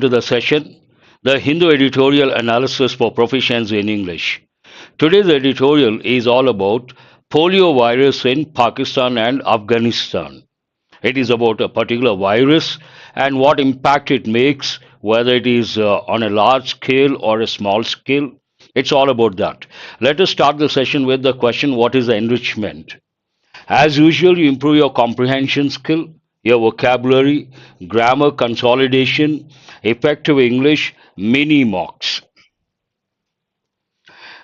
To the session, the Hindu Editorial Analysis for Proficiency in English. Today's editorial is all about polio virus in Pakistan and Afghanistan. It is about a particular virus and what impact it makes, whether it is on a large scale or a small scale. It's all about that. Let us start the session with the question, what is the enrichment? As usual, you improve your comprehension skill, your vocabulary, grammar consolidation, effective English, mini mocks.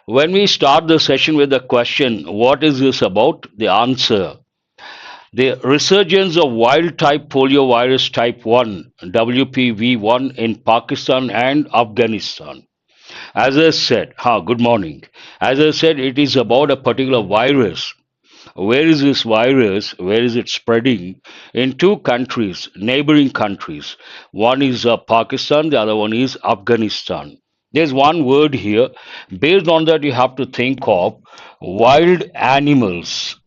When we start the session with the question, what is this about? The answer. The resurgence of wild type poliovirus type 1, WPV1, in Pakistan and Afghanistan. As I said, good morning. As I said, it is about a particular virus. Where is this virus? Where is it spreading? In two countries, neighboring countries. One is Pakistan, the other one is Afghanistan. There's one word here. Based on that, you have to think of wild animals.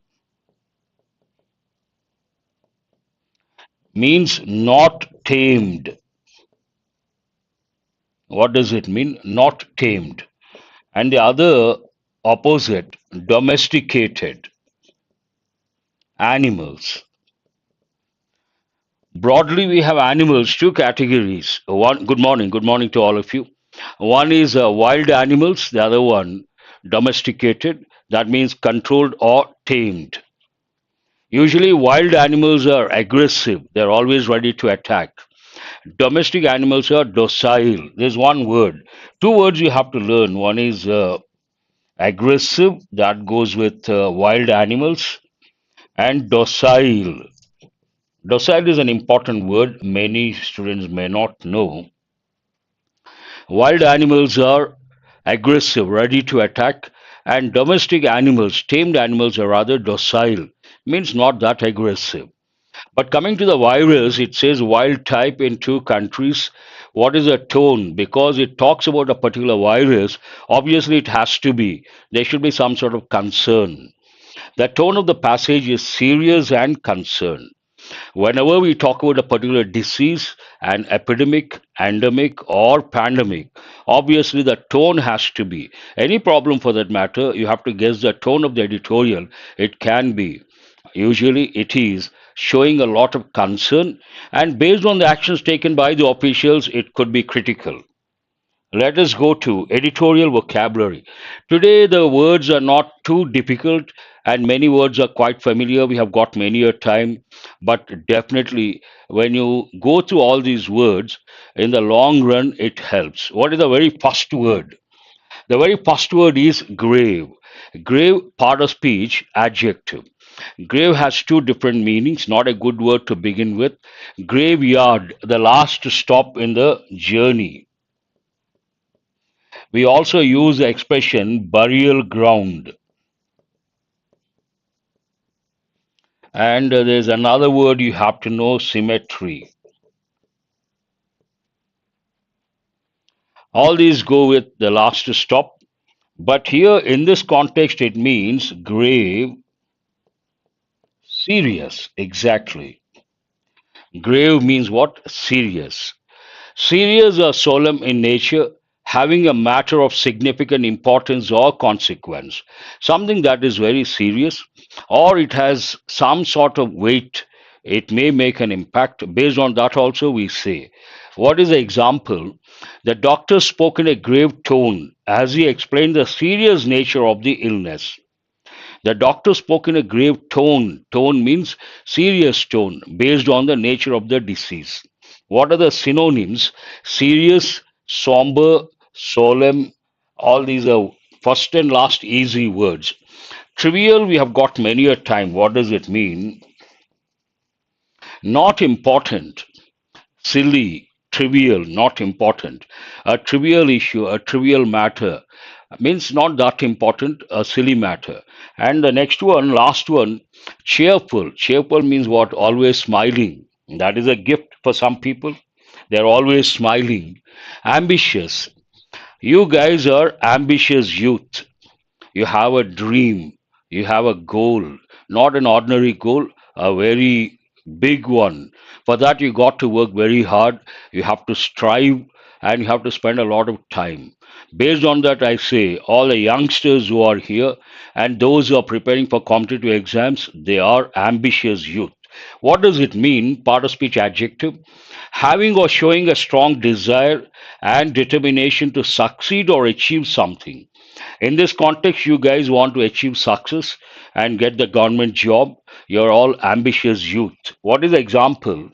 Means not tamed. What does it mean? Not tamed. And the other opposite, domesticated animals. Broadly, we have animals, two categories. One, good morning to all of you. One is wild animals, the other one domesticated, that means controlled or tamed. Usually, wild animals are aggressive, they're always ready to attack. Domestic animals are docile. There's one word. Two words you have to learn. One is aggressive, that goes with wild animals, and docile. Docile is an important word many students may not know. Wild animals are aggressive, ready to attack, and domestic animals, tamed animals, are rather docile, means not that aggressive. But coming to the virus, it says wild type in two countries. What is the tone? Because it talks about a particular virus, obviously it has to be. There should be some sort of concern. The tone of the passage is serious and concerned. Whenever we talk about a particular disease, an epidemic, endemic, or pandemic, obviously the tone has to be. Any problem for that matter, you have to guess the tone of the editorial. It can be, usually it is, showing a lot of concern, and based on the actions taken by the officials, it could be critical. Let us go to editorial vocabulary. Today, the words are not too difficult and many words are quite familiar. We have got many a time, but definitely when you go through all these words, in the long run, it helps. What is the very first word? The very first word is grave. Grave, part of speech, adjective. Grave has two different meanings, not a good word to begin with. Graveyard, the last stop in the journey. We also use the expression burial ground. And there's another word you have to know, cemetery. All these go with the last stop. But here in this context, it means grave, serious, exactly. Grave means what? Serious. Serious or solemn in nature, having a matter of significant importance or consequence. Something that is very serious, or it has some sort of weight. It may make an impact. Based on that, also, we say. What is the example? The doctor spoke in a grave tone as he explained the serious nature of the illness. The doctor spoke in a grave tone. Tone means serious tone based on the nature of the disease. What are the synonyms? Serious, somber, solemn. All these are first and last easy words. Trivial, we have got many a time. What does it mean? Not important, silly, trivial, not important. A trivial issue, a trivial matter means not that important, a silly matter. And the next one, last one, cheerful. Cheerful means what? Always smiling. That is a gift for some people. They're always smiling. Ambitious. You guys are ambitious youth. You have a dream. You have a goal. Not an ordinary goal, a very big one. For that, you got to work very hard. You have to strive and you have to spend a lot of time. Based on that, I say all the youngsters who are here and those who are preparing for competitive exams, they are ambitious youth. What does it mean? Part of speech adjective. Having or showing a strong desire and determination to succeed or achieve something. In this context, you guys want to achieve success and get the government job. You're all ambitious youth. What is the example?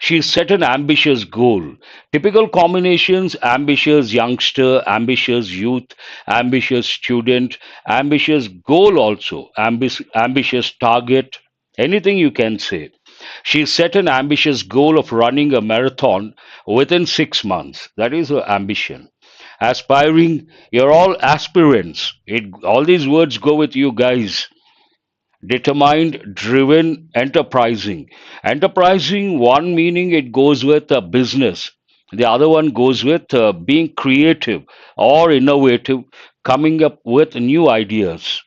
She set an ambitious goal. Typical combinations: ambitious youngster, ambitious youth, ambitious student, ambitious goal, also ambitious target. Anything you can say. She set an ambitious goal of running a marathon within 6 months. That is her ambition. Aspiring, you're all aspirants. All these words go with you guys. Determined, driven, enterprising. Enterprising, one meaning it goes with business. The other one goes with being creative or innovative, coming up with new ideas.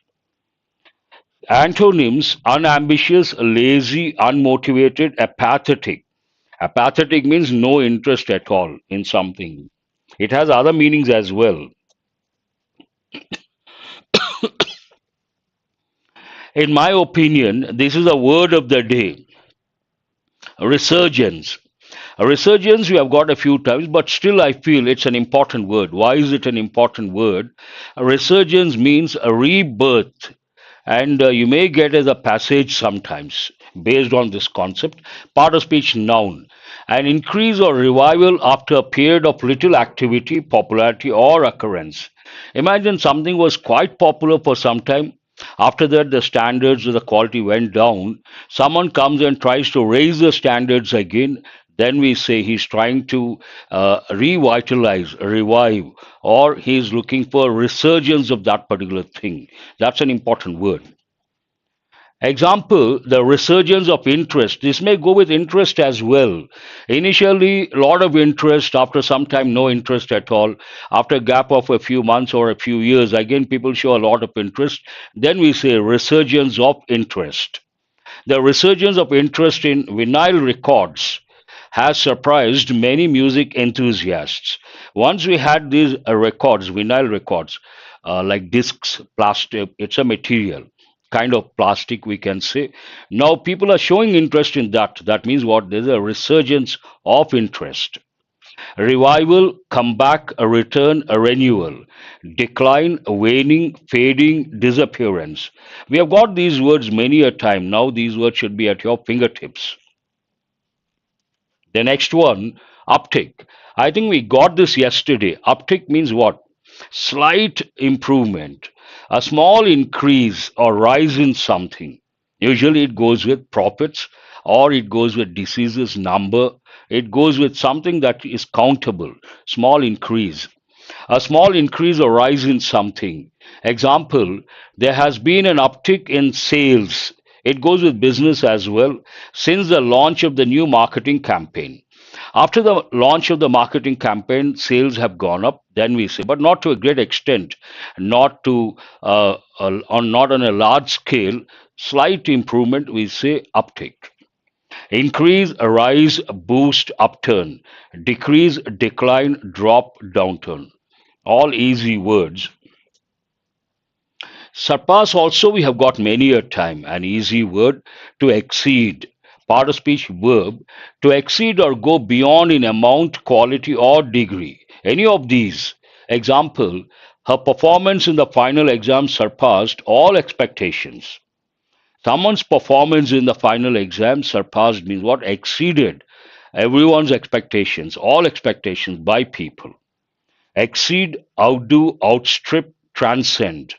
Antonyms: unambitious, lazy, unmotivated, apathetic. Apathetic means no interest at all in something. It has other meanings as well. In my opinion, this is a word of the day: resurgence. A resurgence we have got a few times, but still I feel it's an important word. Why is it an important word? A resurgence means a rebirth, and you may get as a passage sometimes based on this concept. Part of speech noun. An increase or revival after a period of little activity, popularity, or occurrence. Imagine something was quite popular for some time. After that, the standards of the quality went down. Someone comes and tries to raise the standards again. Then we say he's trying to revitalize, revive, or he's looking for resurgence of that particular thing. That's an important word. Example, the resurgence of interest. This may go with interest as well. Initially, a lot of interest, after some time, no interest at all. After a gap of a few months or a few years, again, people show a lot of interest. Then we say resurgence of interest. The resurgence of interest in vinyl records has surprised many music enthusiasts. Once we had these records, vinyl records, like discs, plastic, it's a material, kind of plastic, we can say. Now people are showing interest in that. That means what? There's a resurgence of interest. Revival, comeback, a return, a renewal. Decline, waning, fading, disappearance. We have got these words many a time. Now these words should be at your fingertips. The next one, uptick. I think we got this yesterday. Uptick means what? Slight improvement, a small increase or rise in something. Usually it goes with profits or it goes with diseases number. It goes with something that is countable, small increase. A small increase or rise in something. Example, there has been an uptick in sales. It goes with business as well since the launch of the new marketing campaign. After the launch of the marketing campaign, sales have gone up. Then we say, but not to a great extent, not to not on a large scale. Slight improvement. We say uptick. Increase, rise, boost, upturn. Decrease, decline, drop, downturn. All easy words. Surpass also we have got many a time, an easy word. To exceed, part of speech verb. To exceed or go beyond in amount, quality, or degree. Any of these. Example, her performance in the final exam surpassed all expectations. Someone's performance in the final exam surpassed means what? Exceeded everyone's expectations, all expectations by people. Exceed, outdo, outstrip, transcend.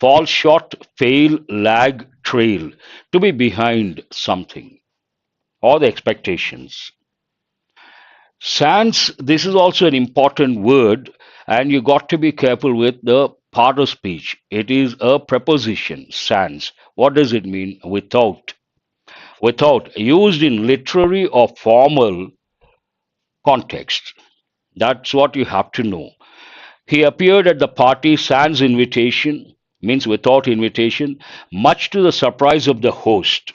Fall short, fail, lag, trail. To be behind something or the expectations. Sans, this is also an important word, and you got to be careful with the part of speech. It is a preposition, sans. What does it mean? Without. Without, used in literary or formal context. That's what you have to know. He appeared at the party sans invitation, means without invitation, much to the surprise of the host.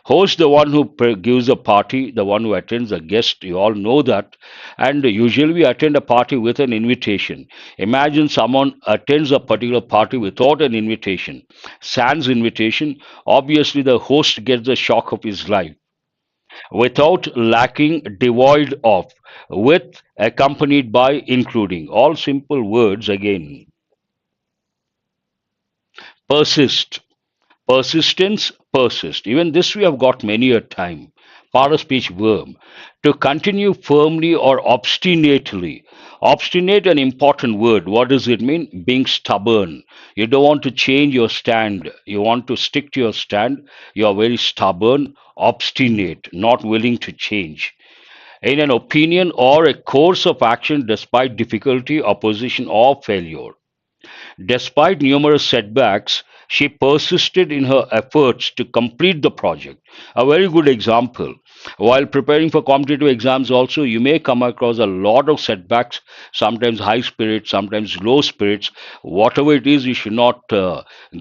Host, the one who gives a party, the one who attends a guest. You all know that. And usually we attend a party with an invitation. Imagine someone attends a particular party without an invitation. Sans invitation, obviously the host gets the shock of his life. Without, lacking, devoid of, with, accompanied by, including. All simple words again. Persist. Persistence, persist. Even this we have got many a time. Part of speech verb. To continue firmly or obstinately. Obstinate, an important word. What does it mean? Being stubborn. You don't want to change your stand. You want to stick to your stand. You are very stubborn, obstinate, not willing to change. In an opinion or a course of action despite difficulty, opposition, or failure. Despite numerous setbacks, she persisted in her efforts to complete the project. A very good example. While preparing for competitive exams, also, you may come across a lot of setbacks, sometimes high spirits, sometimes low spirits. Whatever it is, you should not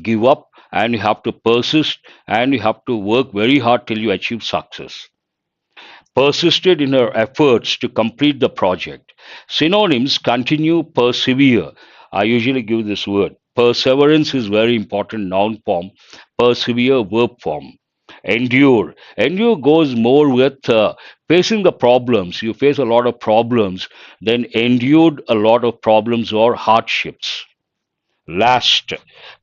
give up, and you have to persist, and you have to work very hard till you achieve success. Persisted in her efforts to complete the project. Synonyms: continue, persevere. I usually give this word. Perseverance is very important, noun form. Persevere, verb form. Endure. Endure goes more with facing the problems. You face a lot of problems, then endured a lot of problems or hardships. Last,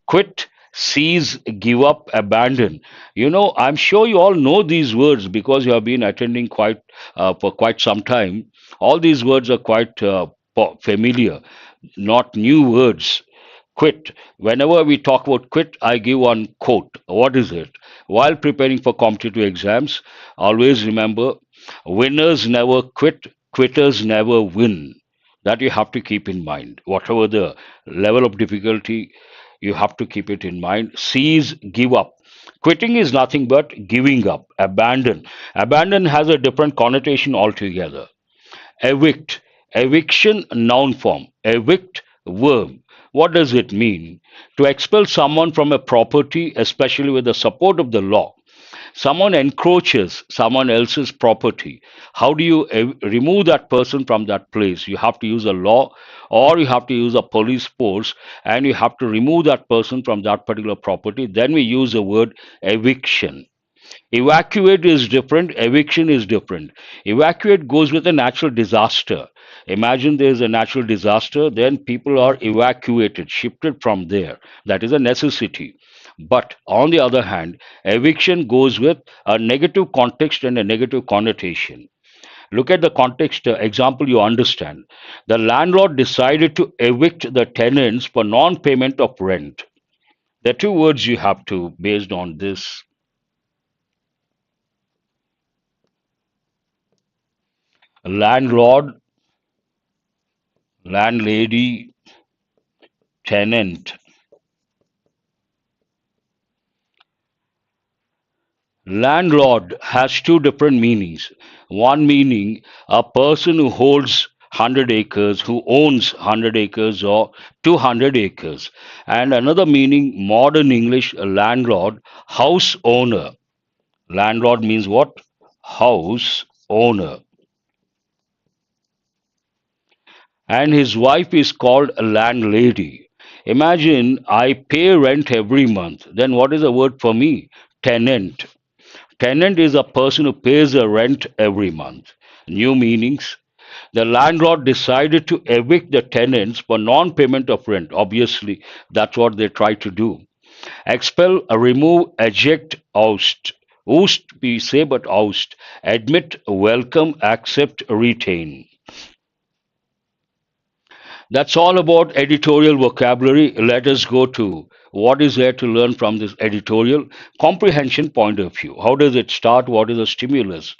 quit, cease, give up, abandon. I'm sure you all know these words because you have been attending quite for quite some time. All these words are quite familiar, not new words. Quit. Whenever we talk about quit, I give one quote. What is it? While preparing for competitive exams, always remember: winners never quit, quitters never win. That you have to keep in mind. Whatever the level of difficulty, you have to keep it in mind. Cease, give up. Quitting is nothing but giving up, abandon. Abandon has a different connotation altogether. Evict. Eviction, noun form. Evict, verb. What does it mean? To expel someone from a property, especially with the support of the law. Someone encroaches someone else's property. How do you remove that person from that place? You have to use a law, or you have to use a police force, and you have to remove that person from that particular property. Then we use the word eviction. Evacuate is different, eviction is different. Evacuate goes with a natural disaster. Imagine there is a natural disaster, then people are evacuated, shifted from there. That is a necessity. But on the other hand, eviction goes with a negative context and a negative connotation. Look at the context example, you understand. The landlord decided to evict the tenants for non payment of rent. The two words you have to, based on this: landlord, landlady, tenant. Landlord has two different meanings. One meaning, a person who holds 100 acres, who owns 100 acres or 200 acres. And another meaning, modern English, a landlord, house owner. Landlord means what? House owner. And his wife is called a landlady. Imagine I pay rent every month. Then what is the word for me? Tenant. Tenant is a person who pays the rent every month. New meanings. The landlord decided to evict the tenants for non payment of rent. Obviously, that's what they try to do. Expel, remove, eject, oust. Oust, we say, but oust. Admit, welcome, accept, retain. That's all about editorial vocabulary. Let us go to what is there to learn from this editorial comprehension point of view. How does it start? What is the stimulus?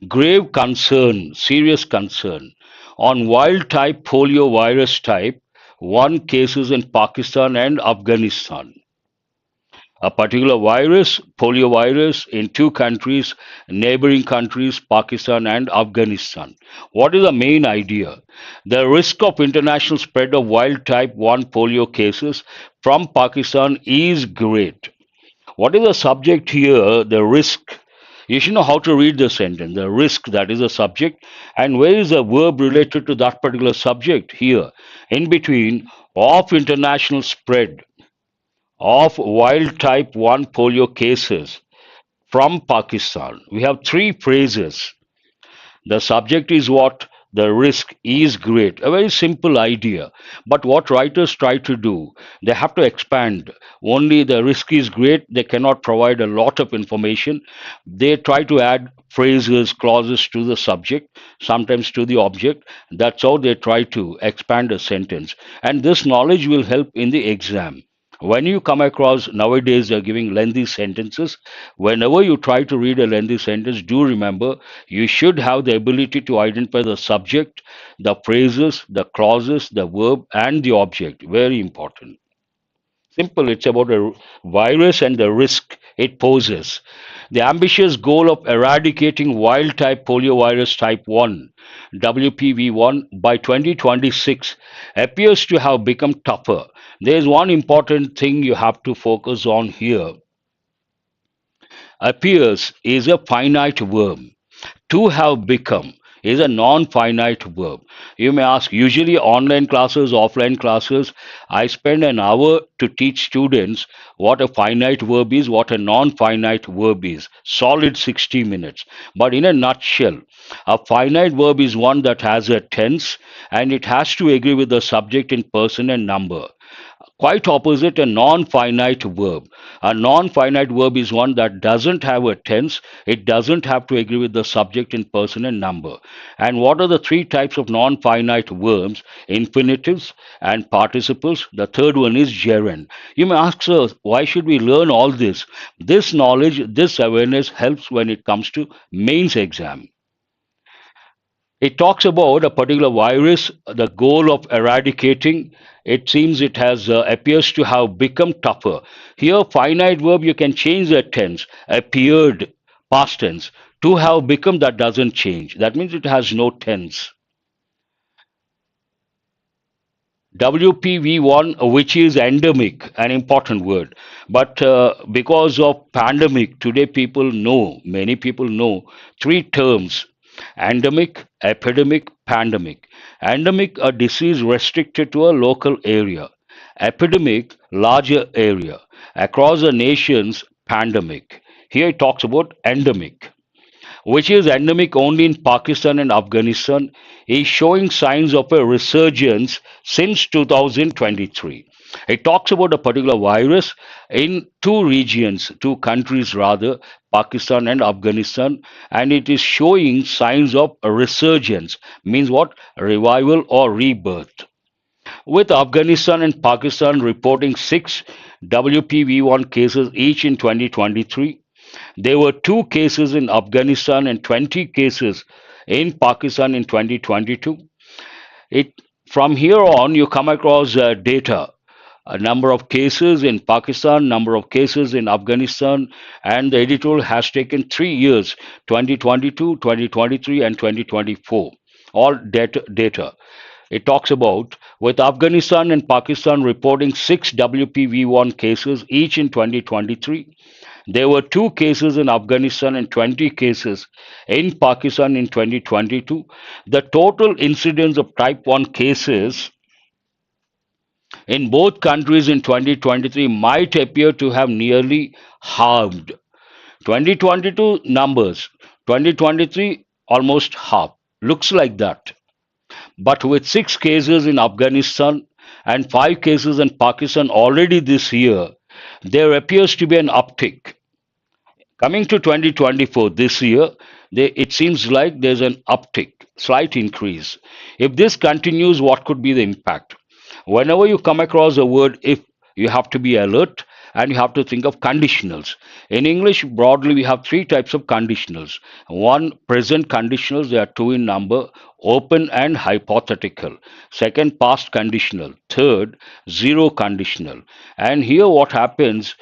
Grave concern, serious concern on wild type polio virus type 1 cases in Pakistan and Afghanistan. A particular virus, polio virus, in two countries, neighboring countries, Pakistan and Afghanistan. What is the main idea? The risk of international spread of wild type 1 polio cases from Pakistan is great. What is the subject here? The risk. You should know how to read the sentence, the risk, that is the subject, and where is the verb related to that particular subject here. In between, of international spread of wild type 1 polio cases from Pakistan. We have three phrases. The subject is what? The risk is great. A very simple idea. But what writers try to do, they have to expand. Only the risk is great, they cannot provide a lot of information. They try to add phrases, clauses to the subject, sometimes to the object. That's how they try to expand a sentence. And this knowledge will help in the exam. When you come across nowadays, they're giving lengthy sentences. Whenever you try to read a lengthy sentence, do remember you should have the ability to identify the subject, the phrases, the clauses, the verb, and the object. Very important. Simple, it's about a virus and the risk it poses. The ambitious goal of eradicating wild type poliovirus type 1, WPV1, by 2026 appears to have become tougher. There's one important thing you have to focus on here. Appears is a finite verb. To have become is a non-finite verb. You may ask, usually online classes, offline classes, I spend an hour to teach students what a finite verb is, what a non-finite verb is. Solid 60 minutes. But in a nutshell, a finite verb is one that has a tense and it has to agree with the subject in person and number. Quite opposite a non-finite verb. A non-finite verb is one that doesn't have a tense, it doesn't have to agree with the subject in person and number. And what are the three types of non-finite verbs? Infinitives and participles. The third one is gerund. You may ask, sir, why should we learn all this? This knowledge, this awareness helps when it comes to mains exam. It talks about a particular virus, the goal of eradicating. It seems it has appears to have become tougher. Here, finite verb, you can change the tense. Appeared, past tense. To have become, that doesn't change. That means it has no tense. WPV1, which is endemic, an important word. But because of pandemic, today people know, many people know three terms: endemic, epidemic, pandemic. Endemic, a disease restricted to a local area. Epidemic, larger area. Across the nations, pandemic. Here it talks about endemic, which is endemic only in Pakistan and Afghanistan, is showing signs of a resurgence since 2023. It talks about a particular virus in two regions, two countries rather, Pakistan and Afghanistan, and it is showing signs of a resurgence. Means what? Revival or rebirth. With Afghanistan and Pakistan reporting 6 WPV1 cases each in 2023, there were two cases in Afghanistan and 20 cases in Pakistan in 2022. It from here on you come across data, a number of cases in Pakistan, number of cases in Afghanistan, and the editorial has taken 3 years: 2022, 2023, and 2024. All data. It talks about with Afghanistan and Pakistan reporting 6 WPV1 cases each in 2023. There were two cases in Afghanistan and 20 cases in Pakistan in 2022. The total incidence of type 1 cases in both countries in 2023 might appear to have nearly halved. 2022 numbers, 2023 almost half. Looks like that. But with 6 cases in Afghanistan and 5 cases in Pakistan already this year, there appears to be an uptick. Coming to 2024, this year, it seems like there's an uptick, slight increase. If this continues, what could be the impact? Whenever you come across a word if, you have to be alert and you have to think of conditionals. In English, broadly, we have three types of conditionals. One, present conditionals, there are two in number: open and hypothetical. Second, past conditional. Third, zero conditional. And here, what happens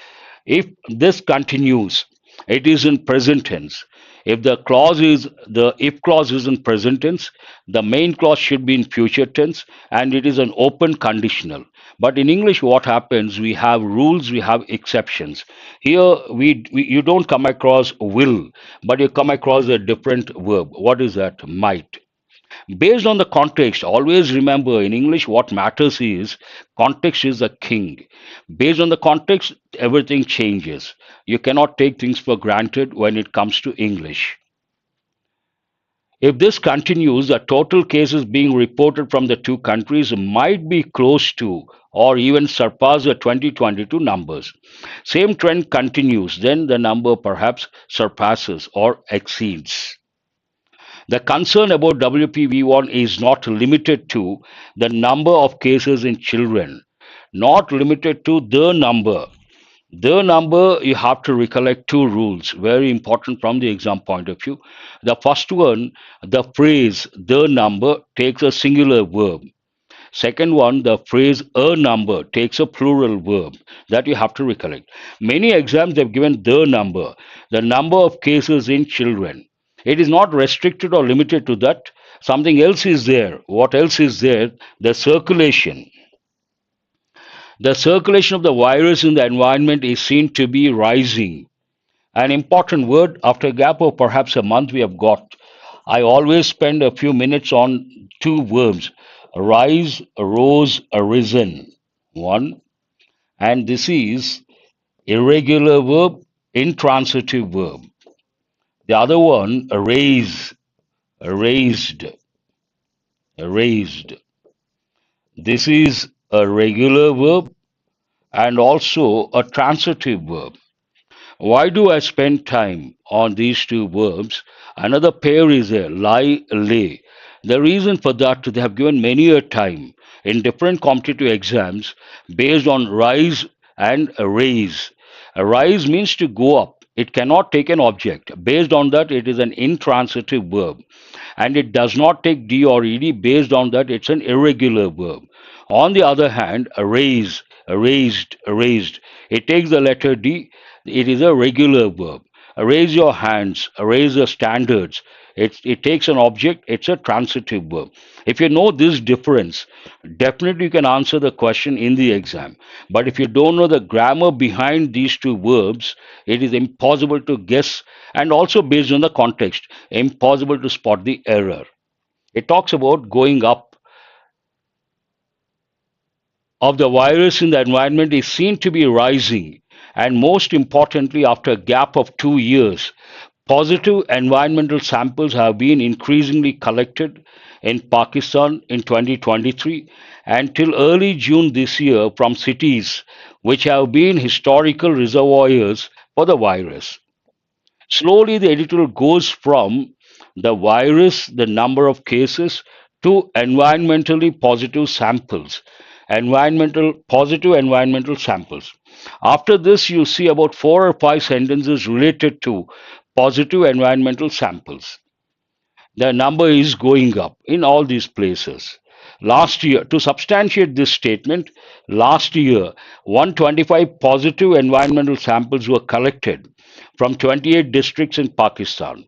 if this continues? It is in present tense. If clause is in present tense, the main clause should be in future tense, and it is an open conditional. But in English, what happens? We have rules, we have exceptions. Here, you don't come across will, but you come across a different verb. What is that? Might. Based on the context, always remember in English what matters is context is the king. Based on the context, everything changes. You cannot take things for granted when it comes to English. If this continues, the total cases being reported from the two countries might be close to or even surpass the 2022 numbers. Same trend continues, then the number perhaps surpasses or exceeds. The concern about WPV1 is not limited to the number of cases in children, not limited to the number. The number, you have to recollect two rules, very important from the exam point of view. The first one, the phrase the number takes a singular verb. Second one, the phrase a number takes a plural verb. That you have to recollect. Many exams have given the number of cases in children. It is not restricted or limited to that. Something else is there. What else is there? The circulation. The circulation of the virus in the environment is seen to be rising. An important word after a gap of perhaps a month we have got. I always spend a few minutes on two verbs rise, rose, arisen. One, and this is irregular verb, intransitive verb. The other one, raise, raised, raised. This is a regular verb and also a transitive verb. Why do I spend time on these two verbs? Another pair is there, lie, lay. The reason for that, they have given many a time in different competitive exams based on rise and raise. A rise means to go up. It cannot take an object. Based on that, it is an intransitive verb. And it does not take D or ED. Based on that, it's an irregular verb. On the other hand, a raise, raised, raised. It takes the letter D. It is a regular verb. Raise your hands, raise the standards. It takes an object, it's a transitive verb. If you know this difference, definitely you can answer the question in the exam. But if you don't know the grammar behind these two verbs, it is impossible to guess, and also based on the context, impossible to spot the error. It talks about going up of the virus in the environment is seen to be rising, and most importantly, after a gap of 2 years, positive environmental samples have been increasingly collected in Pakistan in 2023 and till early June this year from cities which have been historical reservoirs for the virus. Slowly, the editorial goes from the virus, the number of cases, to environmentally positive samples, positive environmental samples. After this, you see about 4 or 5 sentences related to positive environmental samples. The number is going up in all these places. Last year, to substantiate this statement, last year 125 positive environmental samples were collected from 28 districts in Pakistan.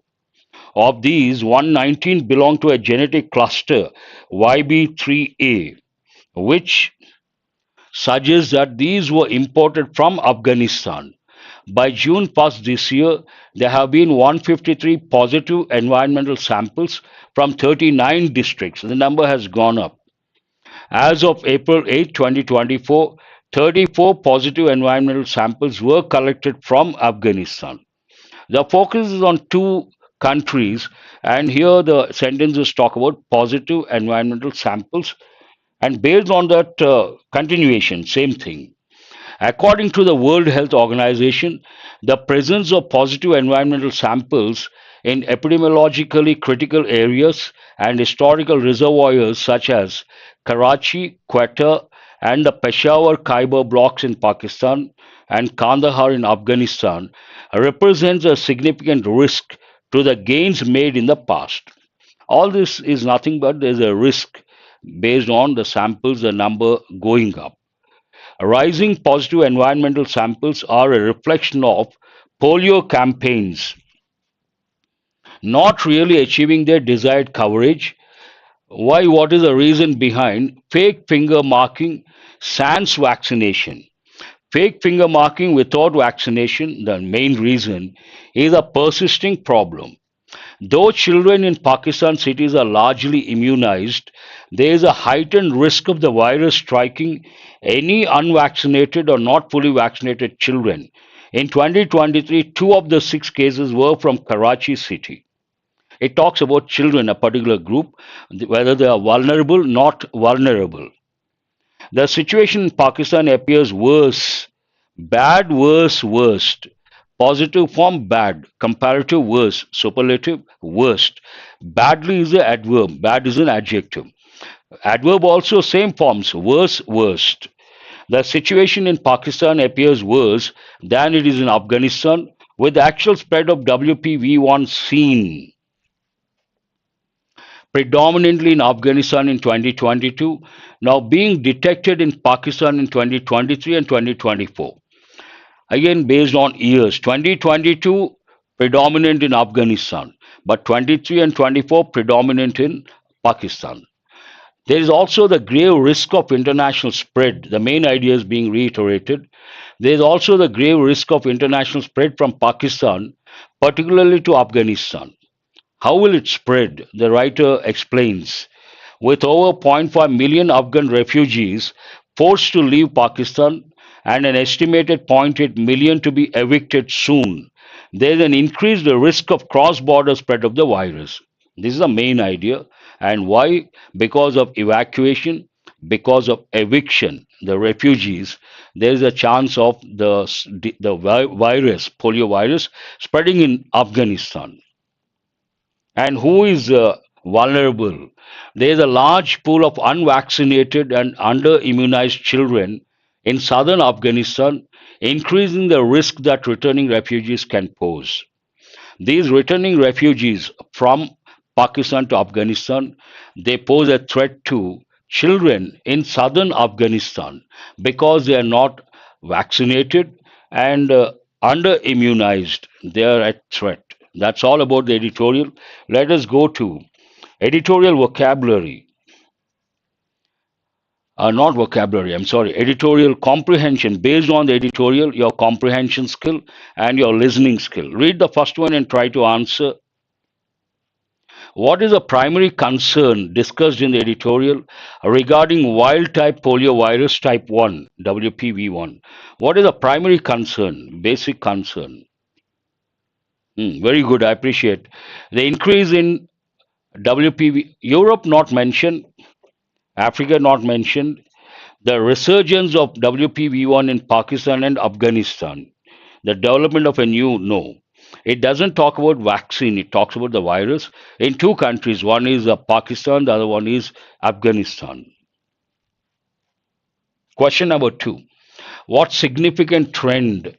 Of these, 119 belong to a genetic cluster YB3A, which suggests that these were imported from Afghanistan. By June 1st this year, there have been 153 positive environmental samples from 39 districts. The number has gone up. As of April 8, 2024, 34 positive environmental samples were collected from Afghanistan. The focus is on two countries, and here the sentences talk about positive environmental samples. And based on that continuation, same thing. According to the World Health Organization, the presence of positive environmental samples in epidemiologically critical areas and historical reservoirs such as Karachi, Quetta, and the Peshawar Khyber blocks in Pakistan and Kandahar in Afghanistan represents a significant risk to the gains made in the past. All this is nothing but there's a risk based on the samples, the number going up. Rising positive environmental samples are a reflection of polio campaigns not really achieving their desired coverage. Why? What is the reason behind fake finger marking sans vaccination? Fake finger marking without vaccination, the main reason, is a persisting problem. Though children in Pakistan cities are largely immunized, there is a heightened risk of the virus striking any unvaccinated or not fully vaccinated children. In 2023, two of the six cases were from Karachi city. It talks about children, a particular group, whether they are vulnerable, not vulnerable. The situation in Pakistan appears worse. Bad, worse, worst. Positive form bad, comparative worse, superlative worst. Badly is an adverb, bad is an adjective. Adverb also same forms, worse, worst. The situation in Pakistan appears worse than it is in Afghanistan, with the actual spread of WPV1 seen predominantly in Afghanistan in 2022, now being detected in Pakistan in 2023 and 2024. Again, based on years, 2022 predominant in Afghanistan, but 23 and 24 predominant in Pakistan. There is also the grave risk of international spread. The main idea is being reiterated. There is also the grave risk of international spread from Pakistan, particularly to Afghanistan. How will it spread? The writer explains. With over 0.5 million Afghan refugees forced to leave Pakistan and an estimated zero point 0.8 million to be evicted soon, there is an increased risk of cross border spread of the virus. This is the main idea. And why? Because of evacuation, because of eviction, the refugees, there is a chance of the virus, polio virus, spreading in Afghanistan. And who is vulnerable? There is a large pool of unvaccinated and under immunized children in southern Afghanistan, increasing the risk that returning refugees can pose. These returning refugees from Pakistan to Afghanistan, they pose a threat to children in southern Afghanistan because they are not vaccinated and under immunized. They are at threat. That's all about the editorial. Let us go to editorial vocabulary. Not vocabulary, I'm sorry, editorial comprehension. Based on the editorial, your comprehension skill and your listening skill. Read the first one and try to answer. What is the primary concern discussed in the editorial regarding wild type polio virus type 1, WPV1? What is the primary concern, basic concern? Very good, I appreciate. The increase in WPV, Europe not mentioned, Africa not mentioned, the resurgence of WPV1 in Pakistan and Afghanistan, the development of a new, no. It doesn't talk about vaccine, it talks about the virus in two countries. One is Pakistan, the other one is Afghanistan. Question number two. What significant trend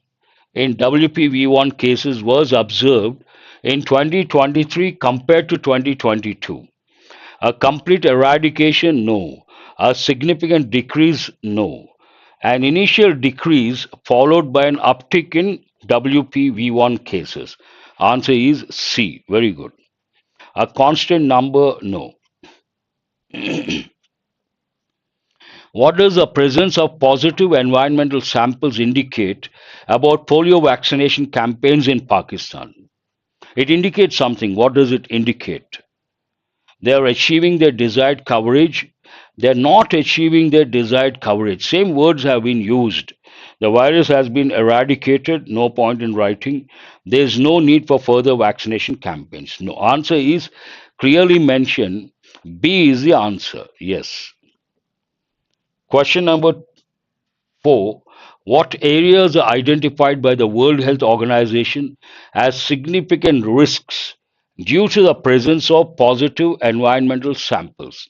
in WPV1 cases was observed in 2023 compared to 2022? A complete eradication? No. A significant decrease? No. An initial decrease followed by an uptick in WPV1 cases. Answer is C. Very good. A constant number? No. What does the presence of positive environmental samples indicate about polio vaccination campaigns in Pakistan? It indicates something. What does it indicate? They are achieving their desired coverage. They are not achieving their desired coverage. Same words have been used. The virus has been eradicated. No point in writing. There is no need for further vaccination campaigns. No. Answer is clearly mentioned. B is the answer. Yes. Question number 4. What areas are identified by the World Health Organization as significant risks due to the presence of positive environmental samples?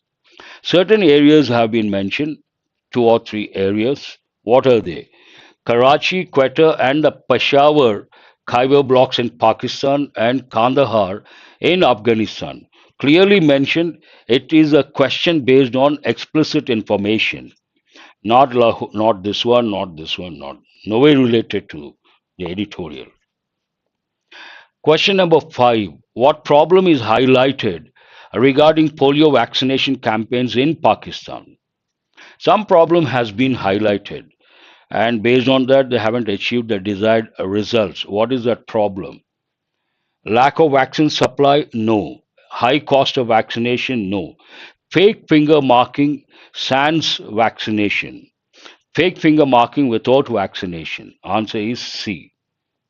Certain areas have been mentioned, two or three areas. What are they? Karachi, Quetta, and the Peshawar Khyber blocks in Pakistan and Kandahar in Afghanistan. Clearly mentioned, it is a question based on explicit information. Not this one, not this one, not no way related to the editorial. Question number 5. what problem is highlighted regarding polio vaccination campaigns in Pakistan. Some problem has been highlighted, and based on that, they haven't achieved the desired results. What is that problem? Lack of vaccine supply? No. High cost of vaccination? No. Fake finger marking sans vaccination. Fake finger marking without vaccination. Answer is C.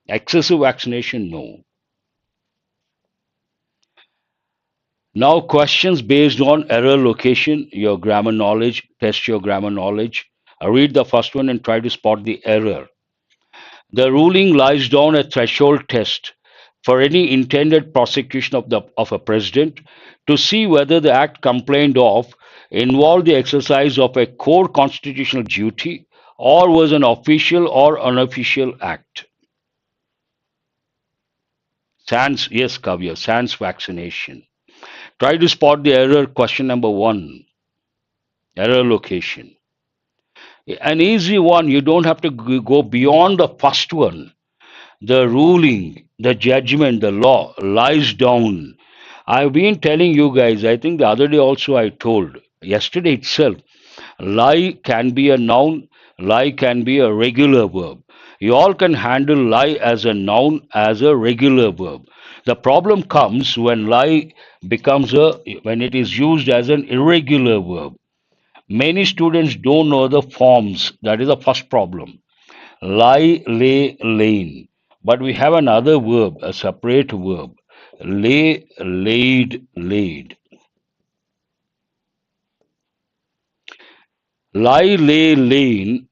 Excessive vaccination? No. Now, questions based on error location, your grammar knowledge, test your grammar knowledge. Read the first one and try to spot the error. The ruling lies down a threshold test for any intended prosecution of a president to see whether the act complained of involved the exercise of a core constitutional duty or was an official or unofficial act. Sans, yes, Kavya, sans vaccination. Try to spot the error, question number one, error location. An easy one, you don't have to go beyond the first one. The ruling, the judgment, the law lies down. I've been telling you guys, I think the other day also I told, yesterday itself, lie can be a noun, lie can be a regular verb. You all can handle lie as a noun, as a regular verb. The problem comes when lie becomes when it is used as an irregular verb. Many students don't know the forms. That is the first problem. Lie, lay, lain. But we have another verb, a separate verb. Lay, laid, laid. Lie, lay, lain.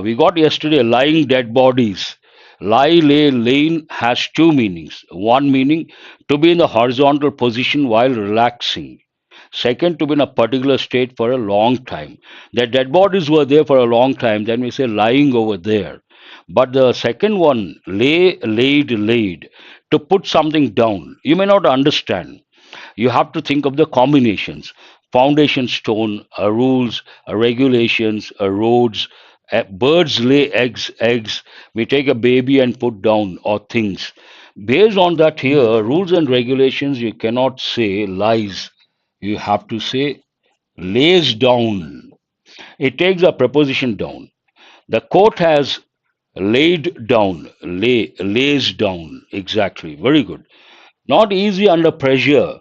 We got yesterday lying dead bodies. Lie, lay, lain has two meanings. One meaning to be in the horizontal position while relaxing. Second, to be in a particular state for a long time. The dead bodies were there for a long time, then we say lying over there. But the second one, lay, laid, laid, to put something down. You may not understand. You have to think of the combinations: foundation stone, rules, regulations, roads. Birds lay eggs, eggs. We take a baby and put down, or things. Based on that, here, rules and regulations, you cannot say lies. You have to say lays down. It takes a preposition down. The court has laid down, lays down. Exactly. Very good. Not easy under pressure.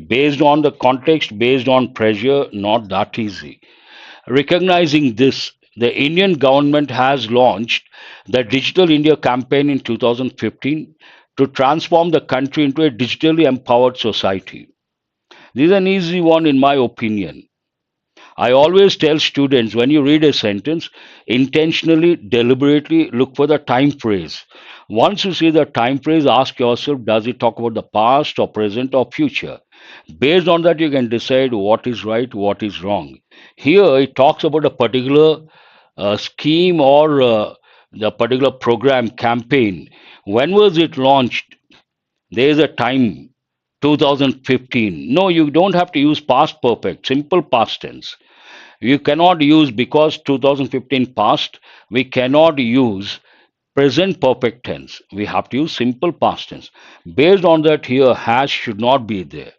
Based on the context, based on pressure, not that easy. Recognizing this, the Indian government has launched the Digital India campaign in 2015 to transform the country into a digitally empowered society. This is an easy one, in my opinion. I always tell students, when you read a sentence, intentionally, deliberately look for the time phrase. Once you see the time phrase, ask yourself, does it talk about the past or present or future? Based on that, you can decide what is right, what is wrong. Here, it talks about a particular scheme or the particular program campaign. When was it launched? There is a time, 2015. No, you don't have to use past perfect, simple past tense. You cannot use, because 2015 past, we cannot use present perfect tense. We have to use simple past tense. Based on that, here, has should not be there.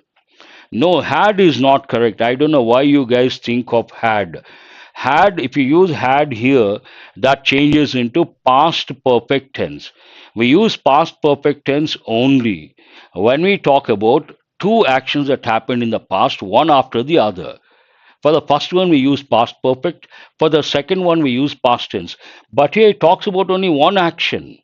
No, had is not correct. I don't know why you guys think of had. Had, if you use had here, that changes into past perfect tense. We use past perfect tense only when we talk about two actions that happened in the past, one after the other. For the first one, we use past perfect. For the second one, we use past tense. But here it talks about only one action.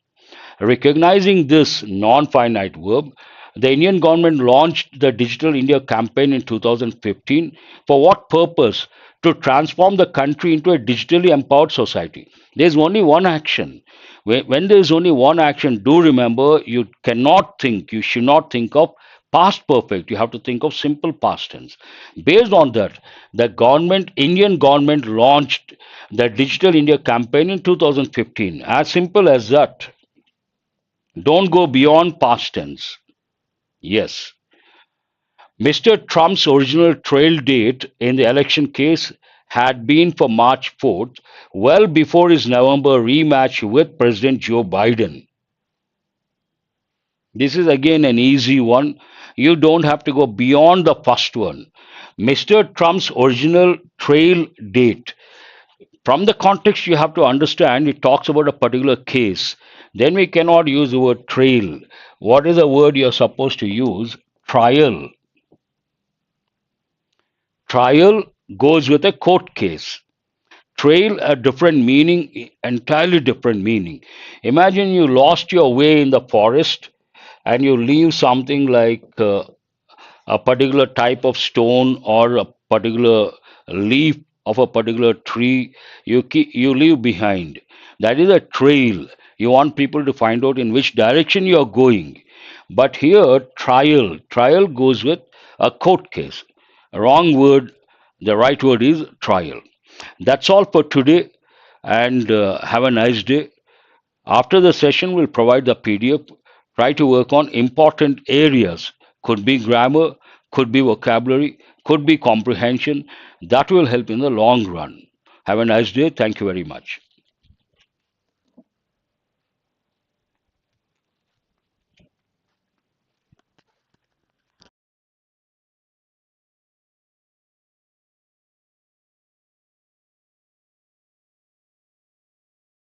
Recognizing this non finite verb, the Indian government launched the Digital India campaign in 2015. For what purpose? To transform the country into a digitally empowered society. There's only one action. When there's only one action, do remember, you cannot think, you should not think of past perfect. You have to think of simple past tense. Based on that, the government, Indian government, launched the Digital India campaign in 2015. As simple as that. Don't go beyond past tense. Yes. Mr. Trump's original trail date in the election case had been for March 4th, well before his November rematch with President Joe Biden. This is again an easy one. You don't have to go beyond the first one. Mr. Trump's original trail date. From the context, you have to understand it talks about a particular case. Then we cannot use the word trail. What is the word you're supposed to use? Trial. Trial goes with a court case. Trail a different meaning, entirely different meaning. Imagine you lost your way in the forest and you leave something like a particular type of stone or a particular leaf of a particular tree you leave behind. That is a trail. You want people to find out in which direction you are going. But here, trial goes with a court case. Wrong word. The right word is trial. That's all for today, and have a nice day. After the session, we'll provide the PDF. Try to work on important areas. Could be grammar, could be vocabulary, could be comprehension. That will help in the long run. Have a nice day. Thank you very much.